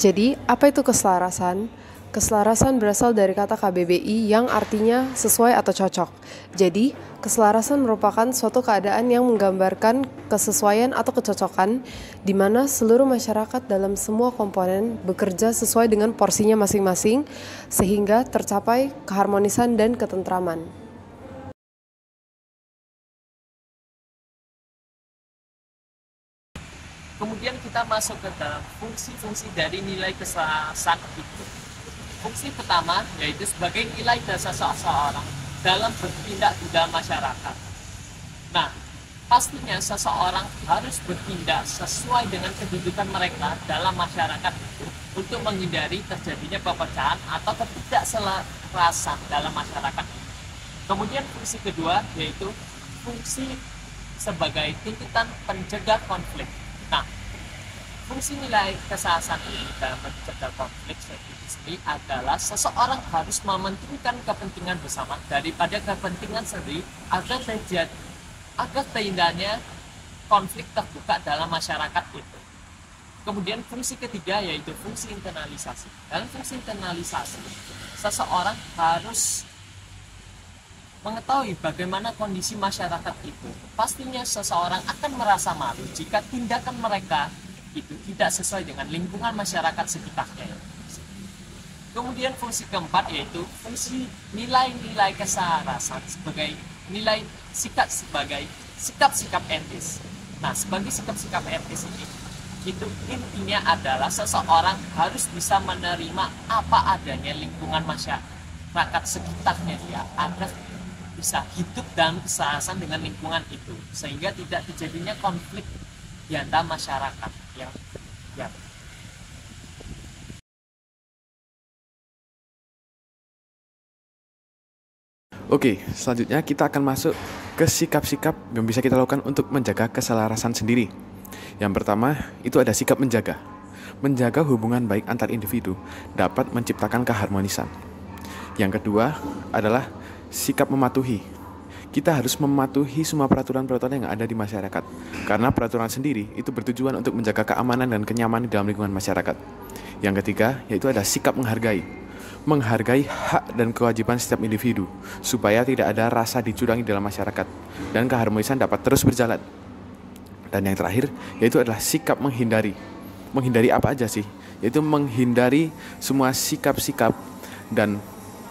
Jadi, apa itu keselarasan? Keselarasan berasal dari kata KBBI yang artinya sesuai atau cocok. Jadi, keselarasan merupakan suatu keadaan yang menggambarkan kesesuaian atau kecocokan di mana seluruh masyarakat dalam semua komponen bekerja sesuai dengan porsinya masing-masing sehingga tercapai keharmonisan dan ketentraman. Kemudian kita masuk ke dalam fungsi-fungsi dari nilai kesalahan itu. Fungsi pertama yaitu sebagai nilai dasar seseorang dalam bertindak di dalam masyarakat. Nah, pastinya seseorang harus bertindak sesuai dengan kedudukan mereka dalam masyarakat itu untuk menghindari terjadinya perpecahan atau ketidakselarasan dalam masyarakat. Kemudian fungsi kedua yaitu fungsi sebagai tuntutan pencegah konflik. Nah, fungsi nilai kesalahan ini dalam mencegah konflik sendiri adalah seseorang harus mementingkan kepentingan bersama daripada kepentingan sendiri agar terhindurnya konflik terbuka dalam masyarakat itu. Kemudian fungsi ketiga yaitu fungsi internalisasi. Dalam fungsi internalisasi, seseorang harus mengetahui bagaimana kondisi masyarakat itu. Pastinya seseorang akan merasa malu jika tindakan mereka itu tidak sesuai dengan lingkungan masyarakat sekitarnya. Kemudian fungsi keempat yaitu fungsi nilai-nilai keselarasan sebagai nilai sikap-sikap etis. Nah, sebagai sikap-sikap etis ini, itu intinya adalah seseorang harus bisa menerima apa adanya lingkungan masyarakat sekitarnya dia agar bisa hidup dalam keselarasan dengan lingkungan itu sehingga tidak terjadinya konflik di antara masyarakat yang Oke, selanjutnya kita akan masuk ke sikap-sikap yang bisa kita lakukan untuk menjaga keselarasan sendiri. Yang pertama, itu ada sikap menjaga. Menjaga hubungan baik antar individu dapat menciptakan keharmonisan. Yang kedua adalah sikap mematuhi. Kita harus mematuhi semua peraturan-peraturan yang ada di masyarakat. Karena peraturan sendiri itu bertujuan untuk menjaga keamanan dan kenyamanan di dalam lingkungan masyarakat. Yang ketiga, yaitu ada sikap menghargai. Menghargai hak dan kewajiban setiap individu, supaya tidak ada rasa dicurangi dalam masyarakat, dan keharmonisan dapat terus berjalan. Dan yang terakhir, yaitu adalah sikap menghindari. Menghindari apa aja sih? Yaitu menghindari semua sikap-sikap dan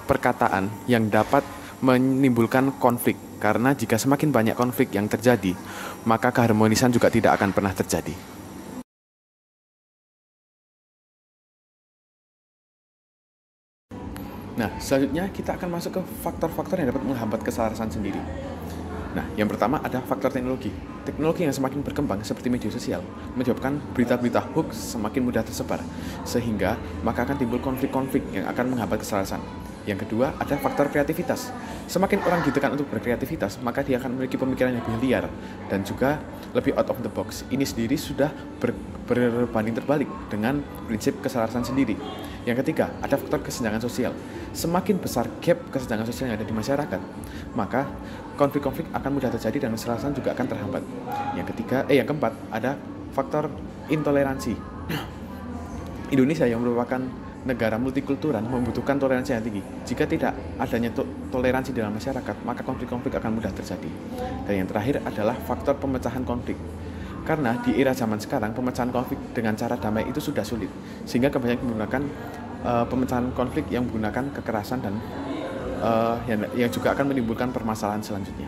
perkataan yang dapat menimbulkan konflik. Karena jika semakin banyak konflik yang terjadi, maka keharmonisan juga tidak akan pernah terjadi. Nah, selanjutnya kita akan masuk ke faktor-faktor yang dapat menghambat keselarasan sendiri. Nah, yang pertama ada faktor teknologi. Teknologi yang semakin berkembang seperti media sosial menyebabkan berita-berita hoax semakin mudah tersebar, sehingga maka akan timbul konflik-konflik yang akan menghambat keselarasan. Yang kedua, ada faktor kreativitas. Semakin orang ditekan untuk berkreativitas, maka dia akan memiliki pemikiran yang lebih liar dan juga lebih out of the box. Ini sendiri sudah berbanding terbalik dengan prinsip keselarasan sendiri. Yang ketiga, ada faktor kesenjangan sosial. Semakin besar gap kesenjangan sosial yang ada di masyarakat, maka konflik-konflik akan mudah terjadi dan keselarasan juga akan terhambat. Yang keempat, ada faktor intoleransi. Indonesia yang merupakan negara multikultural membutuhkan toleransi yang tinggi. Jika tidak adanya toleransi dalam masyarakat, maka konflik-konflik akan mudah terjadi. Dan yang terakhir adalah faktor pemecahan konflik. Karena di era zaman sekarang, pemecahan konflik dengan cara damai itu sudah sulit. Sehingga kebanyakan menggunakan pemecahan konflik yang menggunakan kekerasan dan yang juga akan menimbulkan permasalahan selanjutnya.